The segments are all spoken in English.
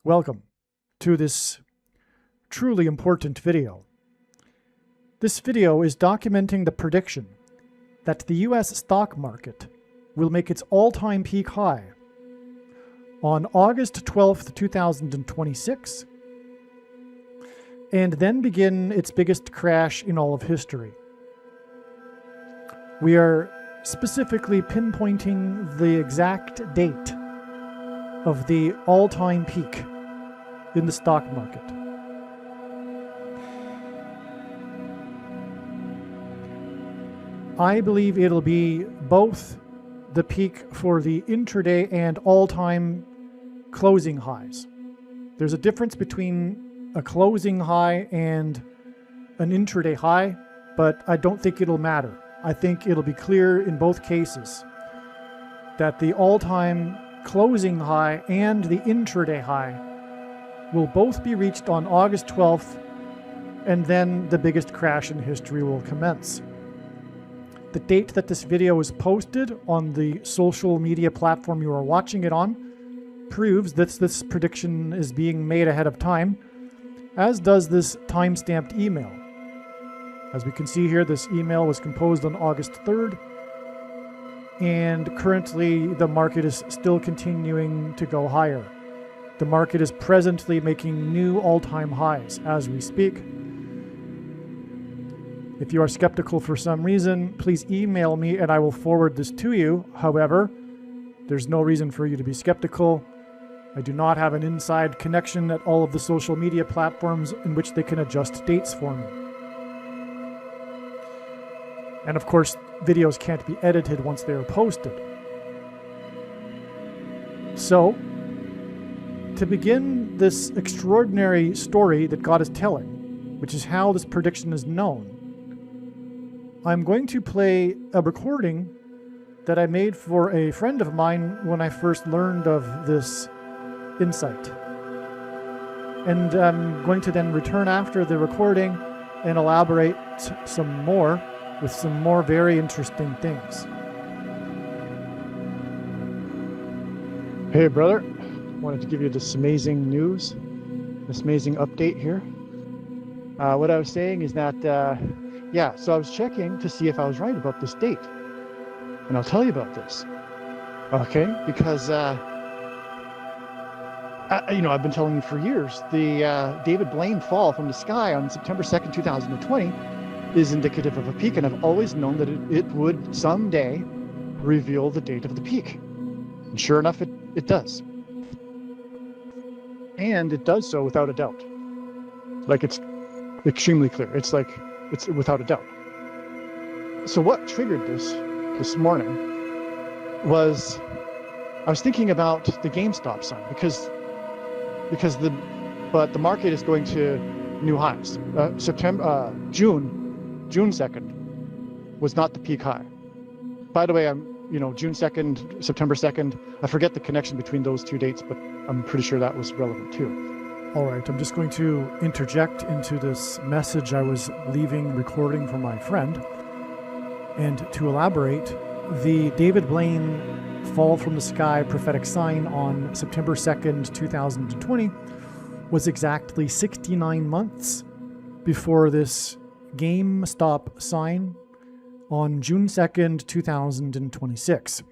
Welcome to this truly important video. This video is documenting the prediction that the US stock market will make its all-time peak high on August 12th, 2026, and then begin its biggest crash in all of history. We are specifically pinpointing the exact date of the all-time peak in the stock market. I believe it'll be both the peak for the intraday and all-time closing highs. There's a difference between a closing high and an intraday high, but I don't think it'll matter. I think it'll be clear in both cases that the all-time closing high and the intraday high will both be reached on August 12th, and then the biggest crash in history will commence. The date that this video is posted on the social media platform you are watching it on proves that this prediction is being made ahead of time, as does this time-stamped email. As we can see here, this email was composed on August 3rd, and currently the market is still continuing to go higher. The market is presently making new all-time highs as we speak. If you are skeptical for some reason, please email me and I will forward this to you. However, there's no reason for you to be skeptical. I do not have an inside connection at all of the social media platforms in which they can adjust dates for me. And of course, videos can't be edited once they are posted. So, to begin this extraordinary story that God is telling, which is how this prediction is known, I'm going to play a recording that I made for a friend of mine when I first learned of this insight. And I'm going to then return after the recording and elaborate some more with some more very interesting things. Hey, brother. Wanted to give you this amazing news, this amazing update here. What I was saying is that, so I was checking to see if I was right about this date. And I'll tell you about this. Okay? Because, I've been telling you for years, the David Blaine fall from the sky on September 2nd, 2020 is indicative of a peak, and I've always known that it would someday reveal the date of the peak. And sure enough, it does. And it does so without a doubt. Like, it's extremely clear. It's without a doubt. So what triggered this morning was I was thinking about the GameStop sign because the market is going to new highs. June 2nd was not the peak high. By the way, June 2nd, September 2nd, I forget the connection between those two dates, but I'm pretty sure that was relevant too. All right, I'm just going to interject into this message I was leaving recording from my friend. And to elaborate, the David Blaine fall from the sky prophetic sign on September 2nd, 2020 was exactly 69 months before this GameStop sign on June 2nd, 2026.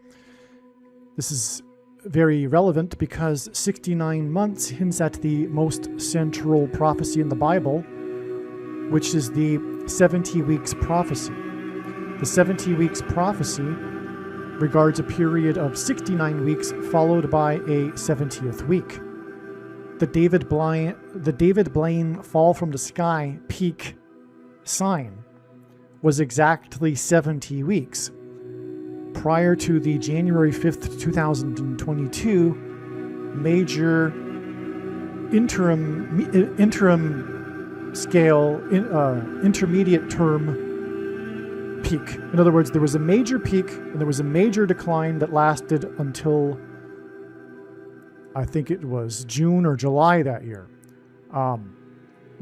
This is very relevant because 69 months hints at the most central prophecy in the Bible, which is the 70 weeks prophecy. The 70 weeks prophecy regards a period of 69 weeks followed by a 70th week. The David Blaine fall from the sky peak sign was exactly 70 weeks. Prior to the January 5th, 2022 major intermediate term peak. In other words, there was a major peak and there was a major decline that lasted until I think it was June or July that year.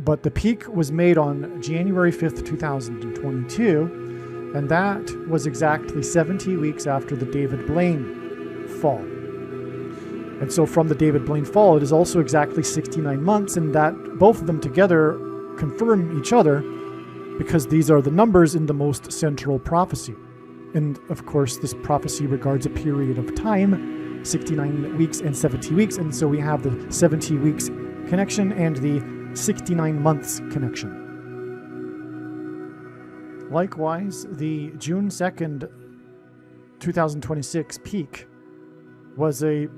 But the peak was made on January 5th, 2022, and that was exactly 70 weeks after the David Blaine fall. And so from the David Blaine fall, it is also exactly 69 months, and that both of them together confirm each other because these are the numbers in the most central prophecy. And of course, this prophecy regards a period of time, 69 weeks and 70 weeks, and so we have the 70 weeks connection and the 69 months connection. Likewise, the June 2nd, 2026 peak was a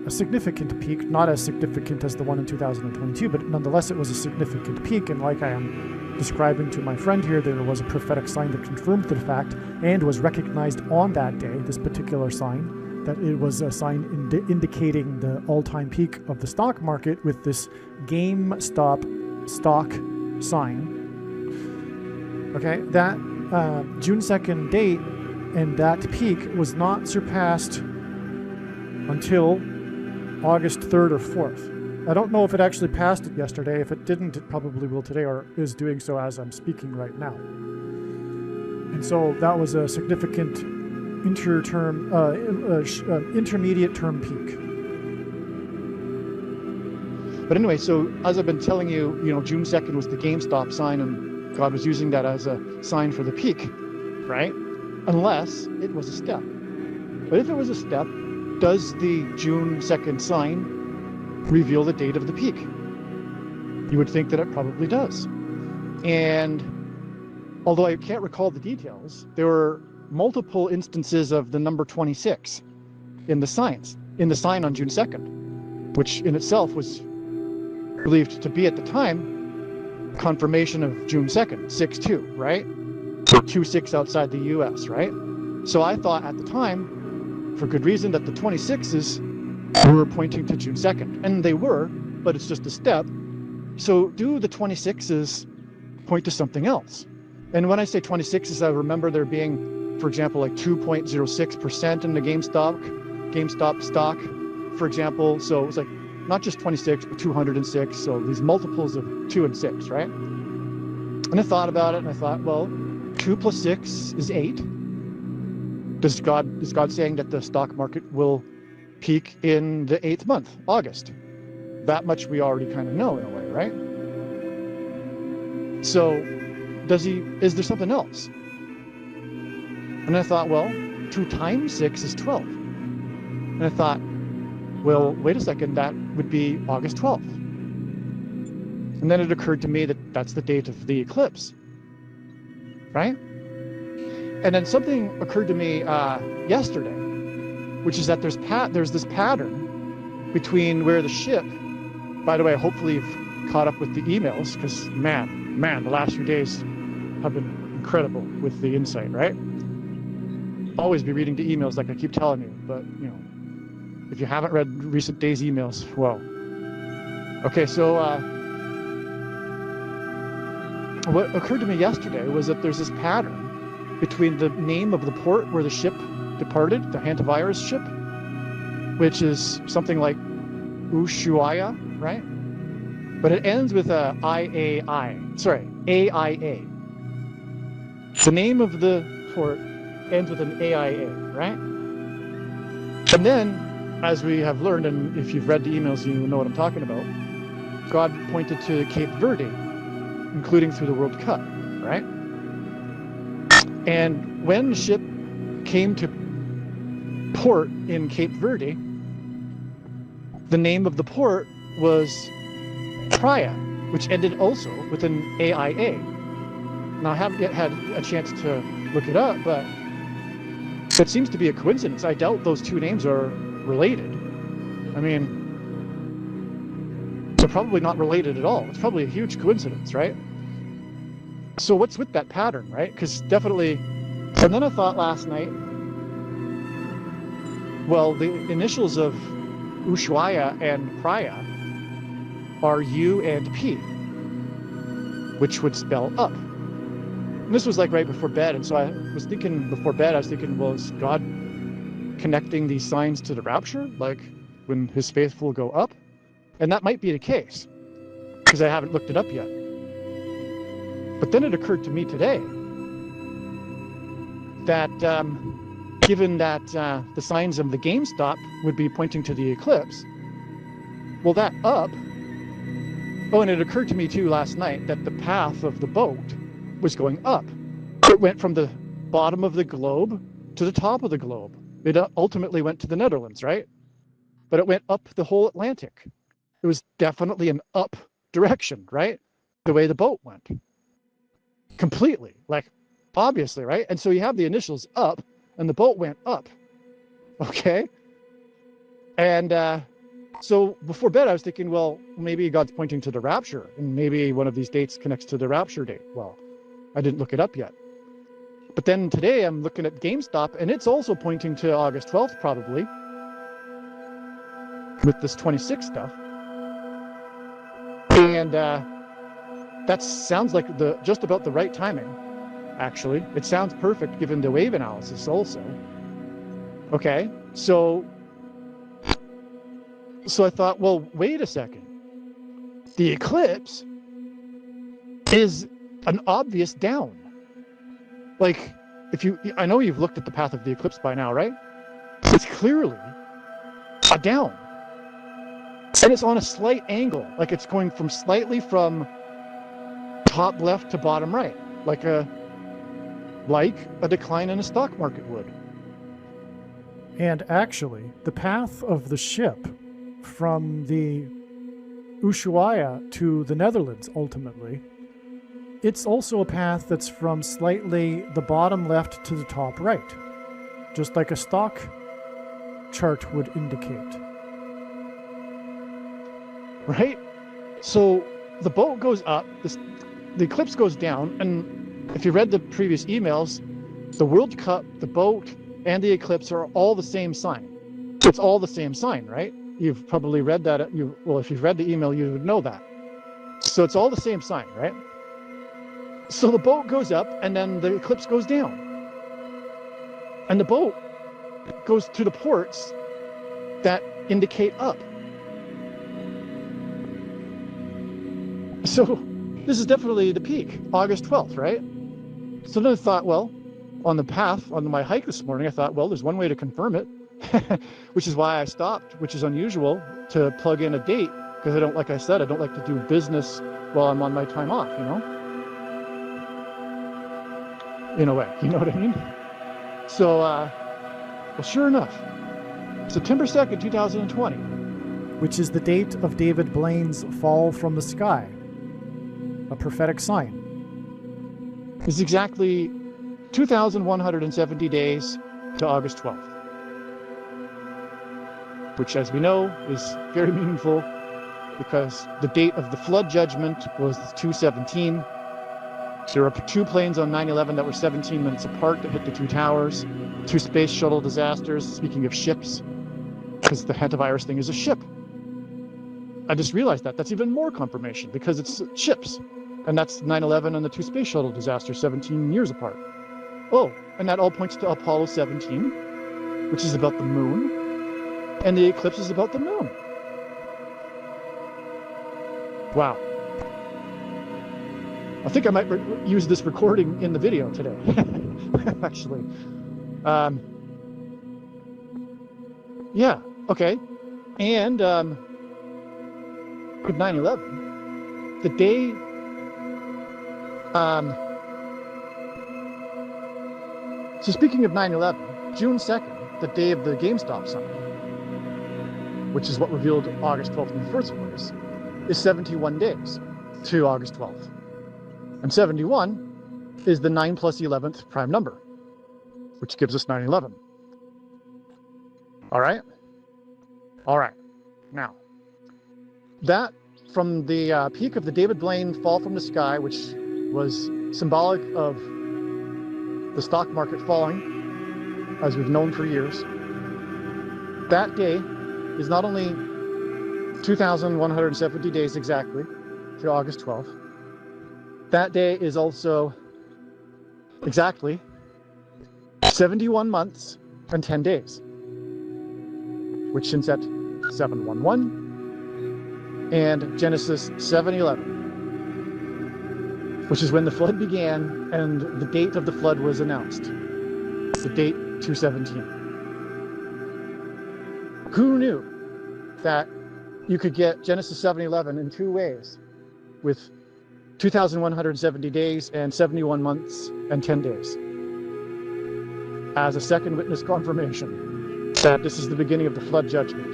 significant peak, not as significant as the one in 2022, but nonetheless it was a significant peak, and like I am describing to my friend here, there was a prophetic sign that confirmed the fact and was recognized on that day, this particular sign, that it was a sign indicating the all-time peak of the stock market with this GameStop stock sign. Okay, that June 2nd date and that peak was not surpassed until August 3rd or 4th. I don't know if it actually passed it yesterday. If it didn't, it probably will today, or is doing so as I'm speaking right now. And so that was a significant intermediate term peak. But anyway, so as I've been telling you, June 2nd was the GameStop sign, and God was using that as a sign for the peak, right? Unless it was a step. But if it was a step, does the June 2nd sign reveal the date of the peak? You would think that it probably does. And although I can't recall the details, there were multiple instances of the number 26 in the sign on June 2nd, which in itself was believed to be at the time confirmation of June 2nd, 6-2, right? So 2-6 outside the US, right? So I thought at the time, for good reason, that the 26s were pointing to June 2nd. And they were, but it's just a step. So do the 26s point to something else? And when I say 26s, I remember there being, for example, like 2.06% in the GameStop stock, for example. So it was like not just 26, but 206. So these multiples of 2 and 6, right? And I thought about it, and I thought, well, 2 plus 6 is 8. Is God saying that the stock market will peak in the 8th month, August? That much we already kind of know in a way, right? So is there something else? And I thought, well, 2 times 6 is 12. And I thought, well, wait a second, that would be August 12th. And then it occurred to me that that's the date of the eclipse, right? And then something occurred to me yesterday, which is that there's this pattern between where the ship, by the way, hopefully you've caught up with the emails, because man, the last few days have been incredible with the insight, right? Always be reading the emails like I keep telling you, but if you haven't read recent days' emails, well. Okay, so what occurred to me yesterday was that there's this pattern between the name of the port where the ship departed, the hantavirus ship, which is something like Ushuaia, right? But it ends with a AIA. The name of the port ends with an AIA, right? And then, as we have learned, and if you've read the emails, you know what I'm talking about, God pointed to Cape Verde, including through the World Cup, right? And when the ship came to port in Cape Verde, the name of the port was Praia, which ended also with an AIA. Now, I haven't yet had a chance to look it up, but it seems to be a coincidence. I doubt those two names are related. I mean, they're probably not related at all. It's probably a huge coincidence, right? So what's with that pattern, right? Because definitely, and then I thought last night, well, the initials of Ushuaia and Praia are U and P, which would spell up. And this was like right before bed, and so I was thinking before bed, well, is God connecting these signs to the rapture, like when his faithful go up? And that might be the case, because I haven't looked it up yet. But then it occurred to me today that given that the signs of the GameStop would be pointing to the eclipse, well, that up, oh, and it occurred to me too last night that the path of the boat was going up. It went from the bottom of the globe to the top of the globe. It ultimately went to the Netherlands, right? But it went up the whole Atlantic. It was definitely an up direction, right? The way the boat went. Completely, like, obviously, right? And so you have the initials up, and the boat went up, okay? And so before bed, I was thinking, well, maybe God's pointing to the rapture, and maybe one of these dates connects to the rapture date. Well, I didn't look it up yet. But then today I'm looking at GameStop, and it's also pointing to August 12th, probably, with this 26 stuff. And that sounds like just about the right timing, actually. It sounds perfect given the wave analysis also. Okay, so I thought, well, wait a second. The eclipse is an obvious down. Like, I know you've looked at the path of the eclipse by now, right? It's clearly a down. And it's on a slight angle, like it's going slightly from top left to bottom right, like a decline in a stock market would. And actually, the path of the ship from the Ushuaia to the Netherlands, ultimately, it's also a path that's from slightly the bottom left to the top right, just like a stock chart would indicate. Right? So the boat goes up, the eclipse goes down, and if you read the previous emails, the World Cup, the boat, and the eclipse are all the same sign. It's all the same sign, right? You've probably read that. Well, if you've read the email, you would know that. So it's all the same sign, right? So the boat goes up, and then the eclipse goes down. And the boat goes to the ports that indicate up. So this is definitely the peak, August 12th, right? So then I thought, well, on the path, on my hike this morning, I thought, well, there's one way to confirm it, which is why I stopped, which is unusual, to plug in a date, because like I said, I don't like to do business while I'm on my time off, in a way, you know what I mean? So, well, sure enough, September 2nd, 2020. Which is the date of David Blaine's fall from the sky. A prophetic sign. Is exactly 2,170 days to August 12th. Which, as we know, is very meaningful because the date of the flood judgment was 2/17. There were 2 planes on 9/11 that were 17 minutes apart that hit the 2 towers. 2 space shuttle disasters, speaking of ships, because the hantavirus thing is a ship. I just realized that's even more confirmation because it's ships. And that's 9/11 and the 2 space shuttle disasters 17 years apart. Oh, and that all points to Apollo 17, which is about the moon. And the eclipse is about the moon. Wow. I think I might use this recording in the video today, actually. Yeah, okay. And with 9/11, the day so speaking of 9/11, June 2nd, the day of the GameStop sign, which is what revealed August 12th in the first place, is 71 days to August 12th. And 71 is the 9 plus 11th prime number, which gives us 9/11. All right? All right. Now, that from the peak of the David Blaine fall from the sky, which was symbolic of the stock market falling, as we've known for years, that day is not only 2,170 days exactly to August 12th, that day is also exactly 71 months and 10 days, which hints at 711 and Genesis 7:11, which is when the flood began and the date of the flood was announced. The date 217. Who knew that you could get Genesis 7:11 in two ways, with 2,170 days and 71 months and 10 days, as a second witness confirmation that this is the beginning of the flood judgment,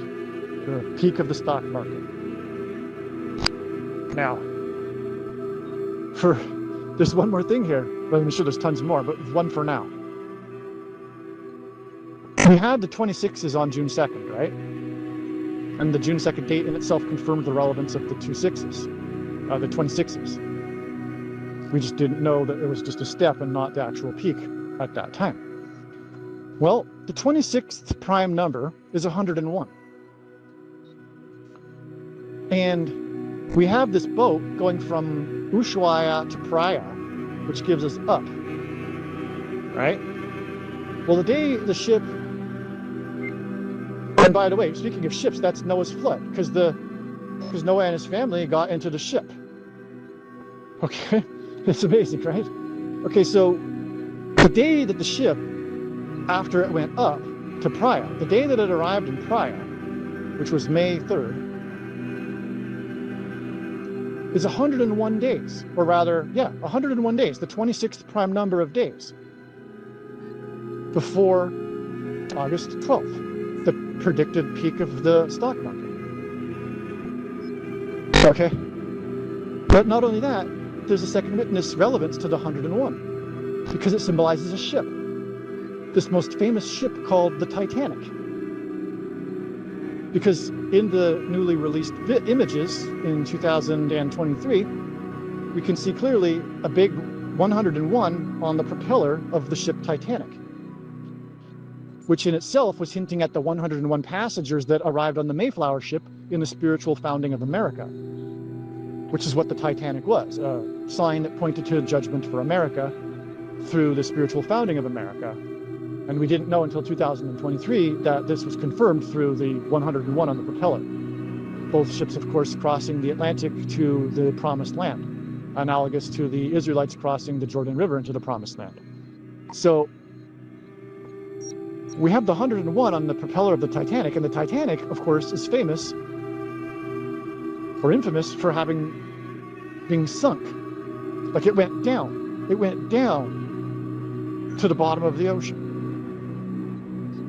the peak of the stock market. Now, there's one more thing here. Well, I'm sure there's tons more, but one for now. We had the 26s on June 2nd, right? And the June 2nd date in itself confirmed the relevance of the 26s. We just didn't know that it was just a step and not the actual peak at that time. Well, the 26th prime number is 101. And we have this boat going from Ushuaia to Praia, which gives us up, right? Well, the day the ship, and by the way, speaking of ships, that's Noah's flood, because Noah and his family got into the ship. Okay, it's amazing, right? Okay, so the day that the ship, after it went up to Praia, the day that it arrived in Praia, which was May 3rd, is 101 days, or rather, 101 days, the 26th prime number of days before August 12th, the predicted peak of the stock market. Okay, but not only that, there's a second witness relevance to the 101, because it symbolizes a ship, this most famous ship called the Titanic. Because in the newly released images in 2023, we can see clearly a big 101 on the propeller of the ship Titanic, which in itself was hinting at the 101 passengers that arrived on the Mayflower ship in the spiritual founding of America, which is what the Titanic was, a sign that pointed to judgment for America through the spiritual founding of America. And we didn't know until 2023 that this was confirmed through the 101 on the propeller. Both ships, of course, crossing the Atlantic to the Promised Land, analogous to the Israelites crossing the Jordan River into the Promised Land. So we have the 101 on the propeller of the Titanic, and the Titanic, of course, is famous or infamous for being sunk. Like it went down. It went down to the bottom of the ocean.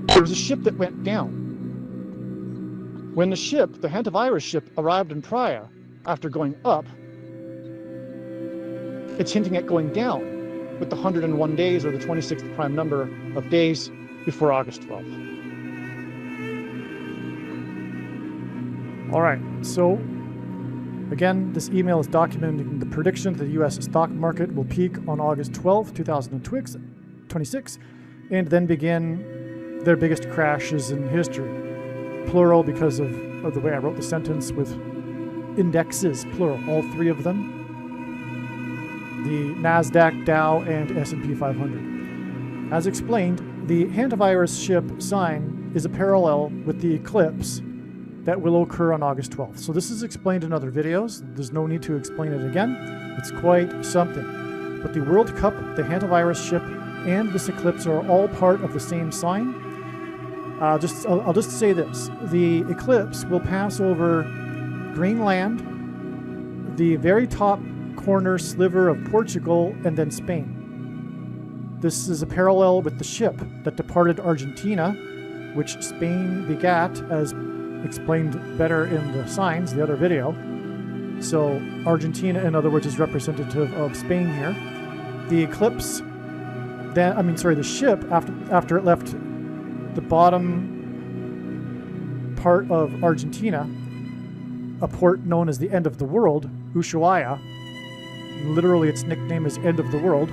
There was a ship that went down. When the ship, the Hantavira's ship, arrived in Praia after going up, it's hinting at going down with the 101 days, or the 26th prime number of days before August 12th. All right, so again, this email is documenting the prediction that the U.S. stock market will peak on August 12, 2026, and then begin their biggest crashes in history. Plural because of the way I wrote the sentence, with indexes, plural, all three of them. The NASDAQ, Dow, and S&P 500. As explained, the Hantavira's ship sign is a parallel with the eclipse that will occur on August 12th. So this is explained in other videos. There's no need to explain it again. It's quite something. But the World Cup, the Hantavira's ship, and this eclipse are all part of the same sign. I'll just say this. The eclipse will pass over Greenland, the very top corner sliver of Portugal, and then Spain. This is a parallel with the ship that departed Argentina, which Spain begat, as explained better in the signs, the other video. So Argentina, in other words, is representative of Spain here. The eclipse, the ship, after it left the bottom part of Argentina, a port known as the end of the world, Ushuaia, literally its nickname is end of the world,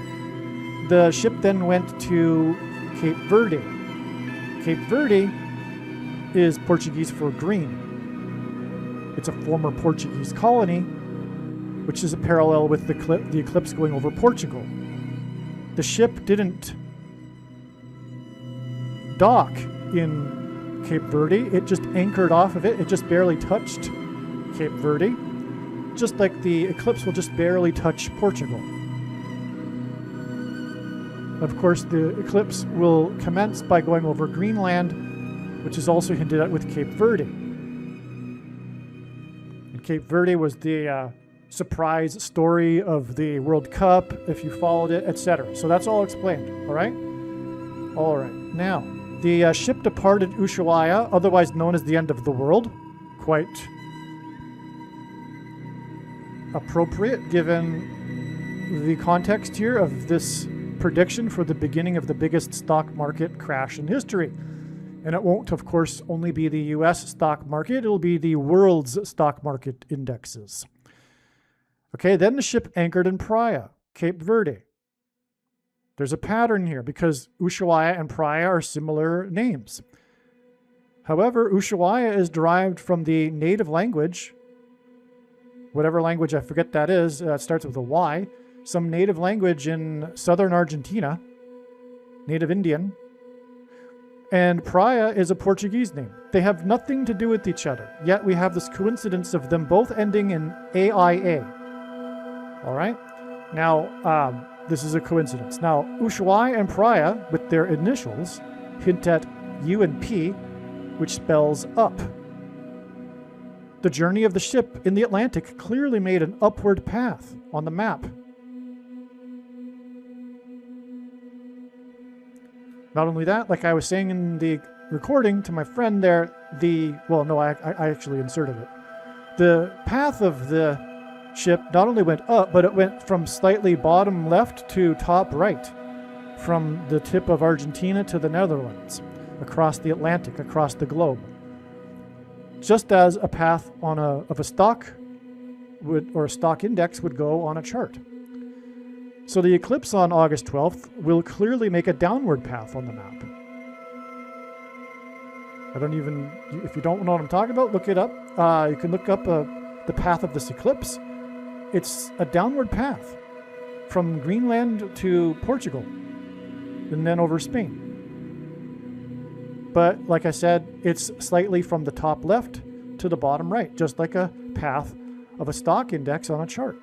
the ship then went to Cape Verde. Cape Verde is Portuguese for green. It's a former Portuguese colony, which is a parallel with the eclipse going over Portugal. The ship didn't dock in Cape Verde. It just anchored off of it. It just barely touched Cape Verde, just like the eclipse will just barely touch Portugal. Of course, the eclipse will commence by going over Greenland, which is also hinted at with Cape Verde. And Cape Verde was the surprise story of the World Cup, if you followed it, etc. So that's all explained, all right? All right. Now, the ship departed Ushuaia, otherwise known as the end of the world. Quite appropriate given the context here of this prediction for the beginning of the biggest stock market crash in history. And it won't, of course, only be the US stock market, it'll be the world's stock market indexes. Okay, then the ship anchored in Praia, Cape Verde. There's a pattern here because Ushuaia and Praia are similar names. However, Ushuaia is derived from the native language, whatever language, I forget that is, it starts with a Y, some native language in southern Argentina, native Indian, and Praia is a Portuguese name. They have nothing to do with each other, yet we have this coincidence of them both ending in AIA. All right? Now, this is a coincidence. Now, Ushuaia and Praia, with their initials, hint at U and P, which spells up. The journey of the ship in the Atlantic clearly made an upward path on the map. Not only that, like I was saying in the recording to my friend there, I actually inserted it. The path of the ship not only went up, but it went from slightly bottom left to top right, from the tip of Argentina to the Netherlands, across the Atlantic, across the globe. Just as a path of a stock or a stock index would go on a chart. So the eclipse on August 12th will clearly make a downward path on the map. If you don't know what I'm talking about, look it up. You can look up the path of this eclipse. It's a downward path from Greenland to Portugal and then over Spain. But like I said, it's slightly from the top left to the bottom right, just like a path of a stock index on a chart.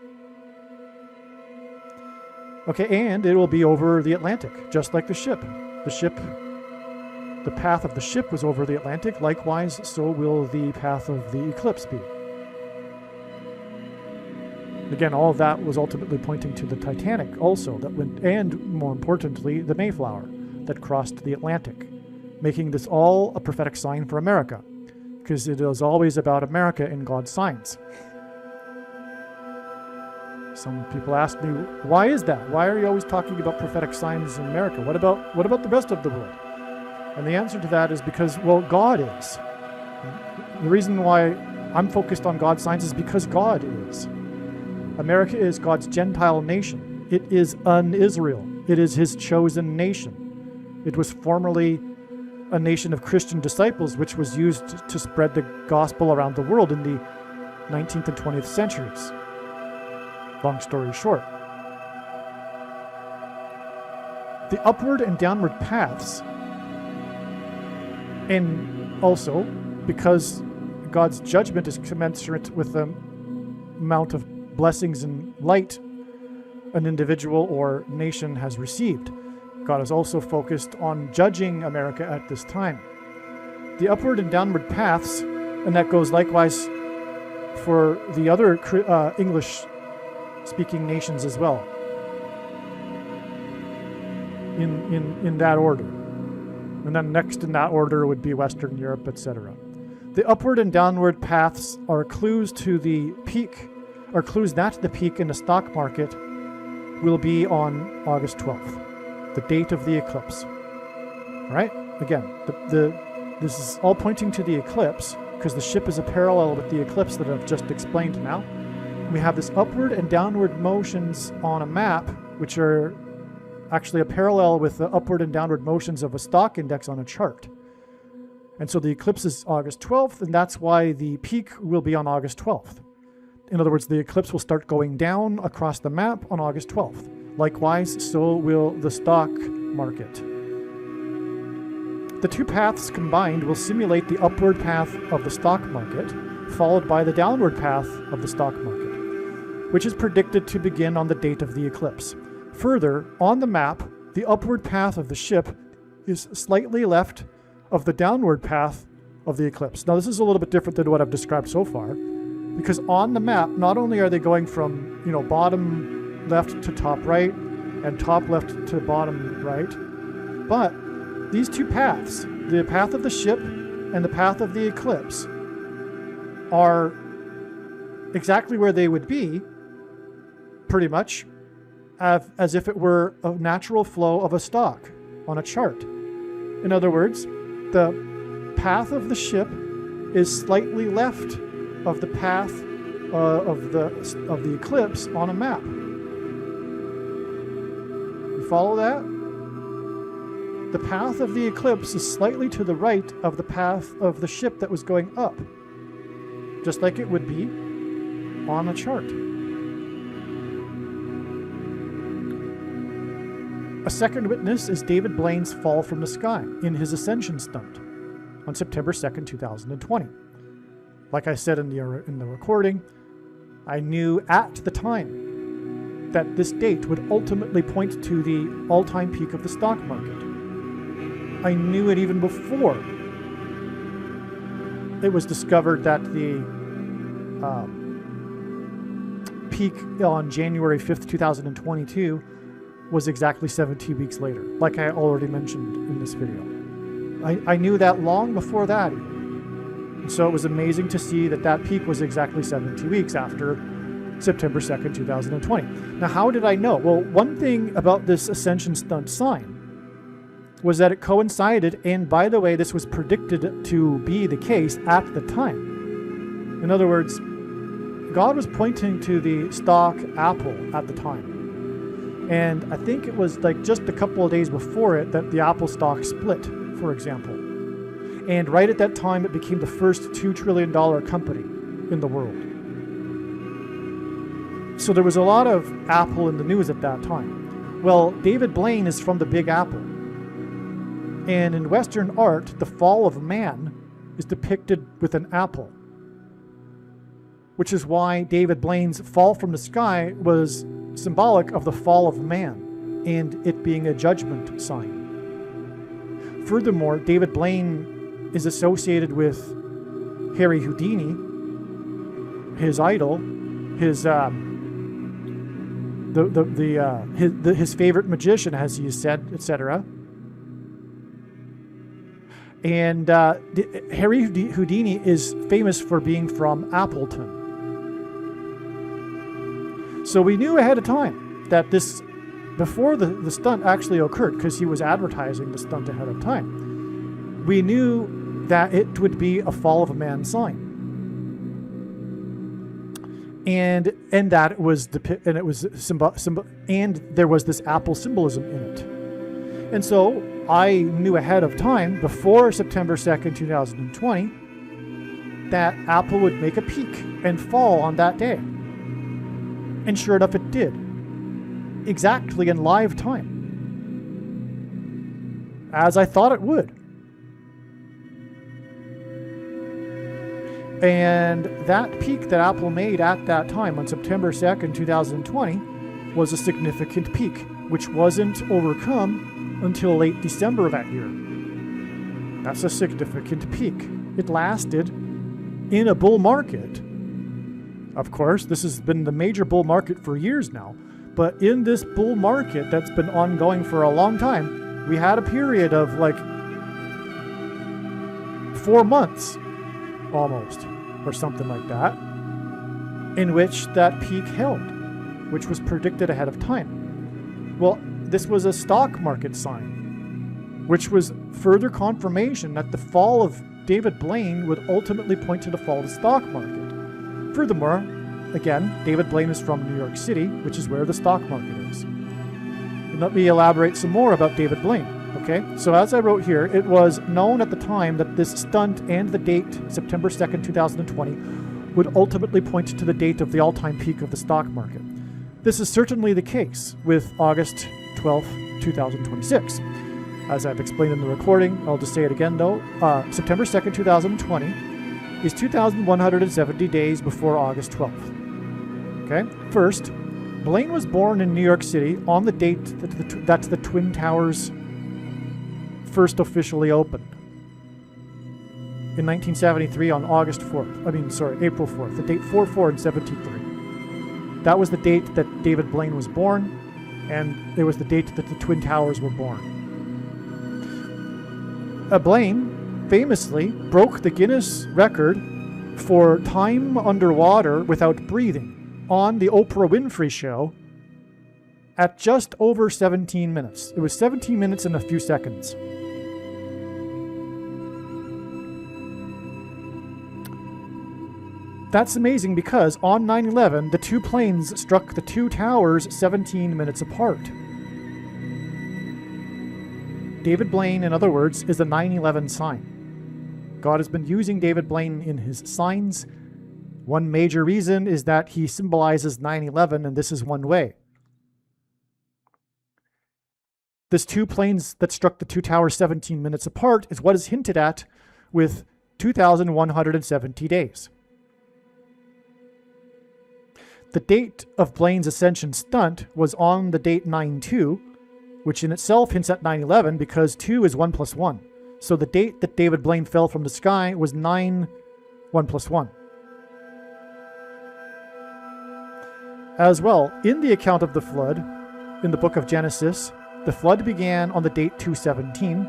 Okay, and it will be over the Atlantic, just like the ship. The path of the ship was over the Atlantic. Likewise, so will the path of the eclipse be. Again, all of that was ultimately pointing to the Titanic also, and more importantly, the Mayflower that crossed the Atlantic, making this all a prophetic sign for America, because it is always about America in God's signs. Some people ask me, why is that? Why are you always talking about prophetic signs in America? What about the rest of the world? And the answer to that is because, well, God is. The reason why I'm focused on God's signs is because God is. America is God's Gentile nation. It is an Israel. It is his chosen nation. It was formerly a nation of Christian disciples, which was used to spread the gospel around the world in the 19th and 20th centuries. Long story short. The upward and downward paths, and also because God's judgment is commensurate with the amount of blessings and light an individual or nation has received. God is also focused on judging America at this time. The upward and downward paths, and that goes likewise for the other English-speaking nations as well, in that order. And then next in that order would be Western Europe, etc. The upward and downward paths are clues to the peak, or clues that the peak in the stock market will be on August 12th, the date of the eclipse. All right? Again, this is all pointing to the eclipse because the ship is a parallel with the eclipse that I've just explained now. We have this upward and downward motions on a map, which are actually a parallel with the upward and downward motions of a stock index on a chart. And so the eclipse is August 12th, and that's why the peak will be on August 12th. In other words, the eclipse will start going down across the map on August 12th. Likewise, so will the stock market. The two paths combined will simulate the upward path of the stock market, followed by the downward path of the stock market, which is predicted to begin on the date of the eclipse. Further, on the map, the upward path of the ship is slightly left of the downward path of the eclipse. Now, this is a little bit different than what I've described so far, because on the map, not only are they going from, bottom left to top right and top left to bottom right, but these two paths, the path of the ship and the path of the eclipse, are exactly where they would be, pretty much, as if it were a natural flow of a stock on a chart. In other words, the path of the ship is slightly left of the path of the eclipse on a map. You follow that? The path of the eclipse is slightly to the right of the path of the ship that was going up, just like it would be on a chart. A second witness is David Blaine's fall from the sky in his ascension stunt on September 2nd, 2020. Like I said in the recording, I knew at the time that this date would ultimately point to the all-time peak of the stock market. I knew it even before it was discovered that the peak on January 5th, 2022 was exactly 17 weeks later, like I already mentioned in this video. I knew that long before that even. And so it was amazing to see that peak was exactly 17 weeks after September 2nd, 2020. Now, how did I know? Well, one thing about this ascension stunt sign was that it coincided, and by the way, this was predicted to be the case at the time. In other words, God was pointing to the stock Apple at the time. And I think it was like just a couple of days before it that the Apple stock split, for example. And right at that time, it became the first $2 trillion company in the world. So there was a lot of Apple in the news at that time. Well, David Blaine is from the Big Apple. And in Western art, the fall of man is depicted with an apple, which is why David Blaine's fall from the sky was symbolic of the fall of man and it being a judgment sign. Furthermore, David Blaine is associated with Harry Houdini, his idol, his favorite magician, as he said, etc. And Harry Houdini is famous for being from Appleton. So we knew ahead of time that this, before the stunt actually occurred, because he was advertising the stunt ahead of time, we knew that it would be a fall of a man sign. And that it was and it was and there was this apple symbolism in it. And so I knew ahead of time, before September 2nd, 2020, that Apple would make a peak and fall on that day. And sure enough, it did. Exactly in live time. As I thought it would. And that peak that Apple made at that time on September 2nd, 2020 was a significant peak, which wasn't overcome until late December of that year. That's a significant peak. It lasted in a bull market. Of course, this has been the major bull market for years now, but in this bull market that's been ongoing for a long time, we had a period of like 4 months almost, or something like that, in which that peak held, which was predicted ahead of time. Well, this was a stock market sign, which was further confirmation that the fall of David Blaine would ultimately point to the fall of the stock market. Furthermore, again, David Blaine is from New York City, which is where the stock market is. And let me elaborate some more about David Blaine, okay? So as I wrote here, it was known at the time that this stunt and the date, September 2nd, 2020, would ultimately point to the date of the all-time peak of the stock market. This is certainly the case with August 12th, 2026. As I've explained in the recording, I'll just say it again though, September 2nd, 2020 is 2,170 days before August 12th. Okay? First, Blaine was born in New York City on the date that the Twin Towers first officially opened. In 1973 on April 4th, the date 4/4 in 73. That was the date that David Blaine was born, and it was the date that the Twin Towers were born. Blaine famously broke the Guinness record for time underwater without breathing on the Oprah Winfrey Show at just over 17 minutes. It was 17 minutes and a few seconds. That's amazing because on 9/11, the two planes struck the two towers 17 minutes apart. David Blaine, in other words, is the 9/11 sign. God has been using David Blaine in his signs. One major reason is that he symbolizes 9/11, and this is one way. This two planes that struck the two towers 17 minutes apart is what is hinted at with 2,170 days. The date of Blaine's ascension stunt was on the date 9/2, which in itself hints at 9/11 because 2 is 1 plus 1. So the date that David Blaine fell from the sky was 9/1 plus 1. As well, in the account of the flood, in the book of Genesis, the flood began on the date 2/17.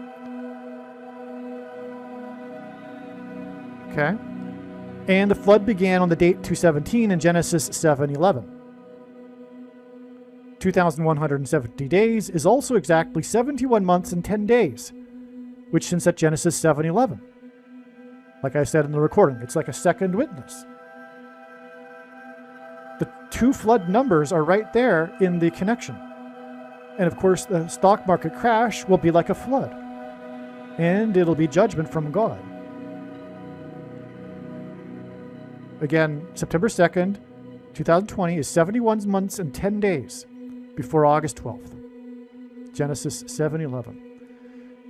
Okay. And the flood began on the date 2/17 in Genesis 7:11. 2,170 days is also exactly 71 months and 10 days, which hints at Genesis 7:11. Like I said in the recording, it's like a second witness. The two flood numbers are right there in the connection. And of course, the stock market crash will be like a flood. And it'll be judgment from God. Again, September 2nd, 2020 is 71 months and 10 days before August 12th. Genesis 7:11.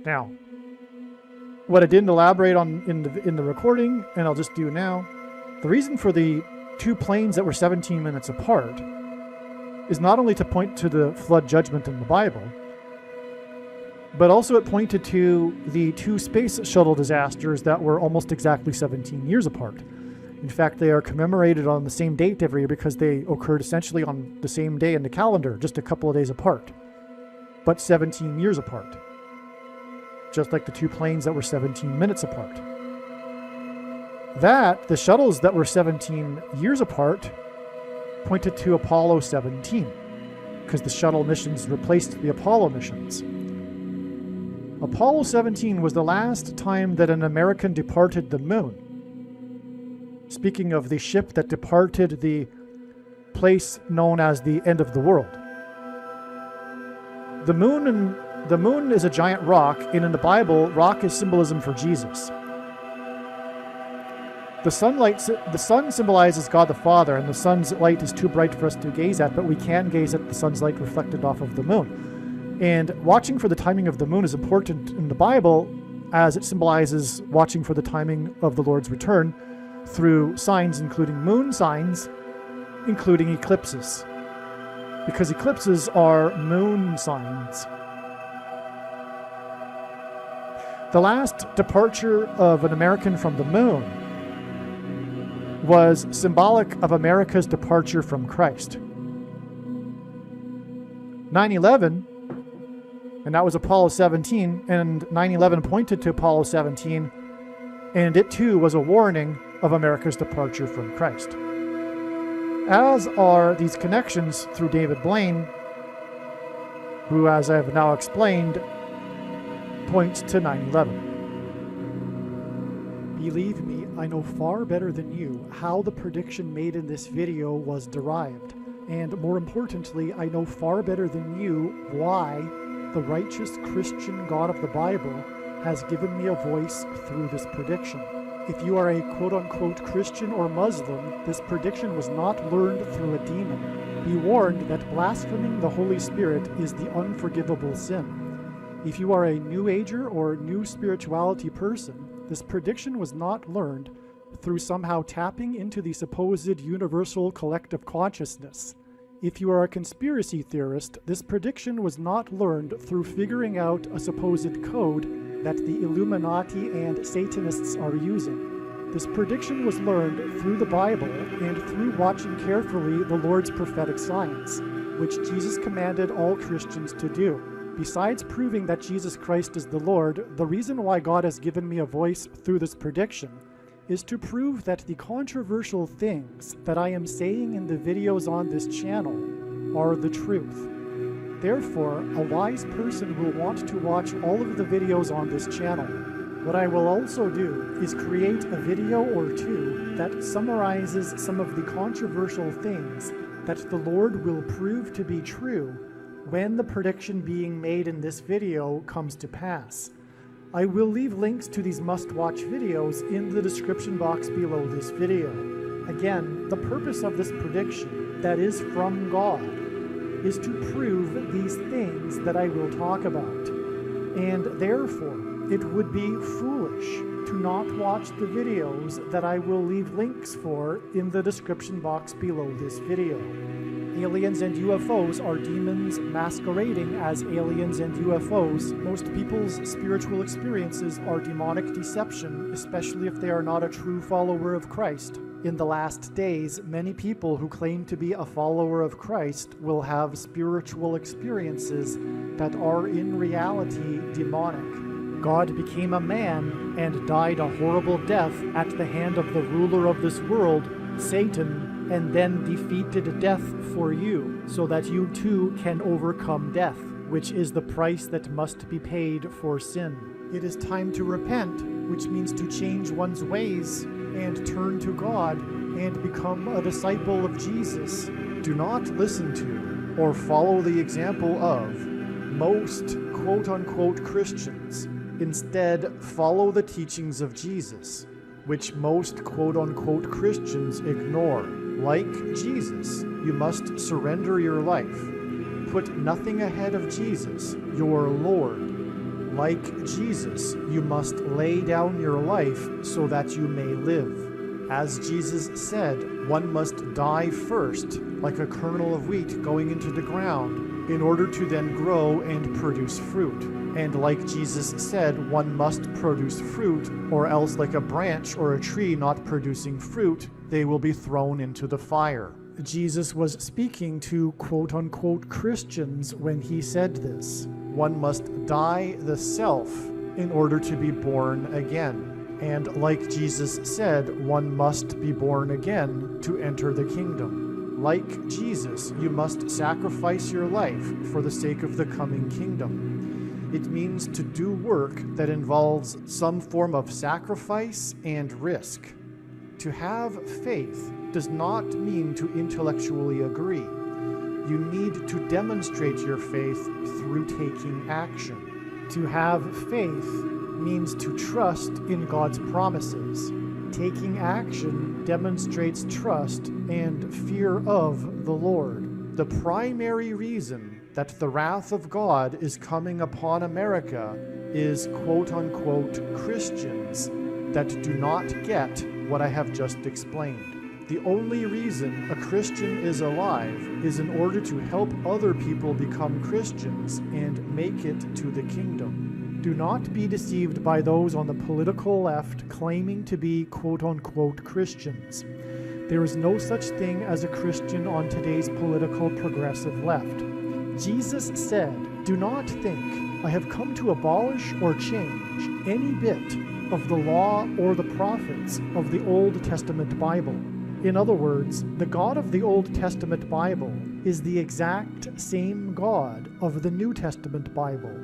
Now, what I didn't elaborate on in the recording, and I'll just do now, the reason for the two planes that were 17 minutes apart is not only to point to the flood judgment in the Bible, but also it pointed to the two space shuttle disasters that were almost exactly 17 years apart. In fact, they are commemorated on the same date every year because they occurred essentially on the same day in the calendar, just a couple of days apart, but 17 years apart. Just like the two planes that were 17 minutes apart. The shuttles that were 17 years apart pointed to Apollo 17, because the shuttle missions replaced the Apollo missions. Apollo 17 was the last time that an American departed the moon. Speaking of the ship that departed the place known as the end of the world. The moon is a giant rock, and in the Bible, rock is symbolism for Jesus. The sun symbolizes God the Father, and the sun's light is too bright for us to gaze at, but we can gaze at the sun's light reflected off of the moon. And watching for the timing of the moon is important in the Bible, as it symbolizes watching for the timing of the Lord's return through signs, including moon signs, including eclipses. Because eclipses are moon signs. The last departure of an American from the moon was symbolic of America's departure from Christ. 9/11, and that was Apollo 17, and 9/11 pointed to Apollo 17, and it too was a warning of America's departure from Christ. As are these connections through David Blaine, who, as I have now explained, points to 9/11. Believe me, I know far better than you how the prediction made in this video was derived, and more importantly, I know far better than you why the righteous Christian God of the Bible has given me a voice through this prediction. If you are a quote-unquote Christian or Muslim, this prediction was not learned through a demon. Be warned that blaspheming the Holy Spirit is the unforgivable sin. If you are a New Ager or New Spirituality person, this prediction was not learned through somehow tapping into the supposed universal collective consciousness. If you are a conspiracy theorist, this prediction was not learned through figuring out a supposed code that the Illuminati and Satanists are using. This prediction was learned through the Bible and through watching carefully the Lord's prophetic signs, which Jesus commanded all Christians to do. Besides proving that Jesus Christ is the Lord, the reason why God has given me a voice through this prediction is to prove that the controversial things that I am saying in the videos on this channel are the truth. Therefore, a wise person will want to watch all of the videos on this channel. What I will also do is create a video or two that summarizes some of the controversial things that the Lord will prove to be true when the prediction being made in this video comes to pass. I will leave links to these must-watch videos in the description box below this video. Again, the purpose of this prediction, that is from God, is to prove these things that I will talk about. And therefore, it would be foolish to not watch the videos that I will leave links for in the description box below this video. Aliens and UFOs are demons masquerading as aliens and UFOs. Most people's spiritual experiences are demonic deception, especially if they are not a true follower of Christ. In the last days, many people who claim to be a follower of Christ will have spiritual experiences that are in reality demonic. God became a man and died a horrible death at the hand of the ruler of this world, Satan, and then defeated death for you, so that you too can overcome death, which is the price that must be paid for sin. It is time to repent, which means to change one's ways and turn to God and become a disciple of Jesus. Do not listen to or follow the example of most quote-unquote Christians. Instead, follow the teachings of Jesus, which most quote-unquote Christians ignore. Like Jesus, you must surrender your life. Put nothing ahead of Jesus, your Lord. Like Jesus, you must lay down your life so that you may live. As Jesus said, one must die first, like a kernel of wheat going into the ground, in order to then grow and produce fruit. And like Jesus said, one must produce fruit, or else like a branch or a tree not producing fruit, they will be thrown into the fire. Jesus was speaking to quote-unquote Christians when he said this. One must die the self in order to be born again. And like Jesus said, one must be born again to enter the kingdom. Like Jesus, you must sacrifice your life for the sake of the coming kingdom. It means to do work that involves some form of sacrifice and risk. To have faith does not mean to intellectually agree. You need to demonstrate your faith through taking action. To have faith means to trust in God's promises. Taking action demonstrates trust and fear of the Lord. The primary reason that the wrath of God is coming upon America is quote-unquote Christians that do not get what I have just explained. The only reason a Christian is alive is in order to help other people become Christians and make it to the kingdom. Do not be deceived by those on the political left claiming to be quote-unquote Christians. There is no such thing as a Christian on today's political progressive left. Jesus said, "Do not think I have come to abolish or change any bit of the law or the prophets of the Old Testament Bible." In other words, the God of the Old Testament Bible is the exact same God of the New Testament Bible.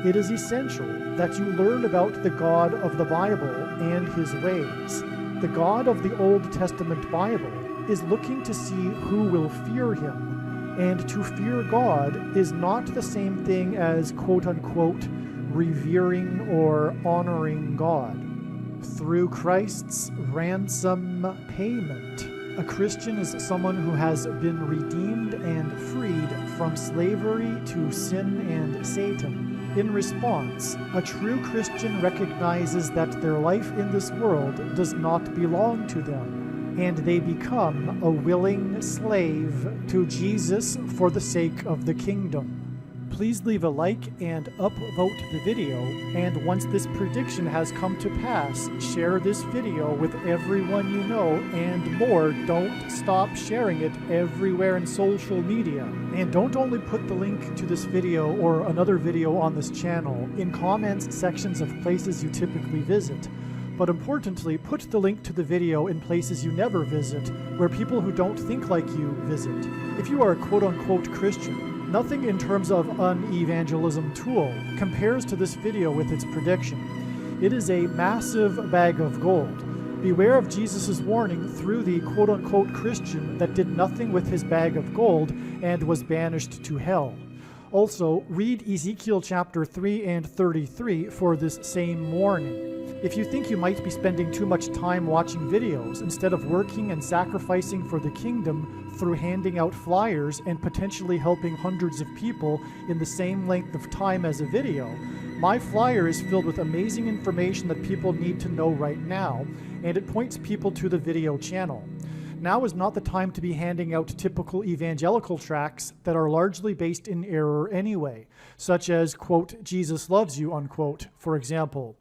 It is essential that you learn about the God of the Bible and his ways. The God of the Old Testament Bible is looking to see who will fear him. And to fear God is not the same thing as quote-unquote revering or honoring God. Through Christ's ransom payment, a Christian is someone who has been redeemed and freed from slavery to sin and Satan. In response, a true Christian recognizes that their life in this world does not belong to them, and they become a willing slave to Jesus for the sake of the kingdom. Please leave a like and upvote the video, and once this prediction has come to pass, share this video with everyone you know, and more. Don't stop sharing it everywhere in social media. And don't only put the link to this video or another video on this channel in comments sections of places you typically visit, but importantly, put the link to the video in places you never visit, where people who don't think like you visit. If you are a quote-unquote Christian, nothing in terms of an evangelism tool compares to this video with its prediction. It is a massive bag of gold. Beware of Jesus' warning through the quote-unquote Christian that did nothing with his bag of gold and was banished to hell. Also, read Ezekiel chapter 3 and 33 for this same warning. If you think you might be spending too much time watching videos instead of working and sacrificing for the kingdom through handing out flyers and potentially helping hundreds of people in the same length of time as a video, my flyer is filled with amazing information that people need to know right now, and it points people to the video channel. Now is not the time to be handing out typical evangelical tracts that are largely based in error anyway, such as, quote, Jesus loves you, unquote, for example.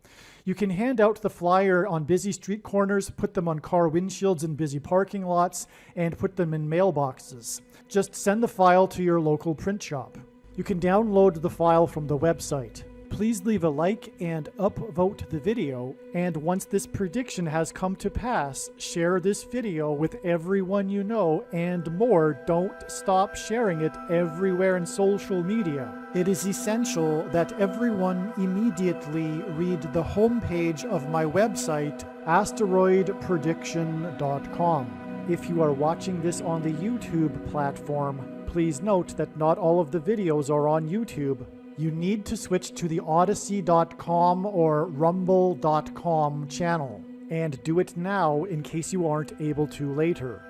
You can hand out the flyer on busy street corners, put them on car windshields in busy parking lots, and put them in mailboxes. Just send the file to your local print shop. You can download the file from the website. Please leave a like and upvote the video, and once this prediction has come to pass, share this video with everyone you know, and more. Don't stop sharing it everywhere in social media. It is essential that everyone immediately read the homepage of my website, asteroidprediction.com. If you are watching this on the YouTube platform, please note that not all of the videos are on YouTube. You need to switch to the Odyssey.com or Rumble.com channel, and do it now in case you aren't able to later.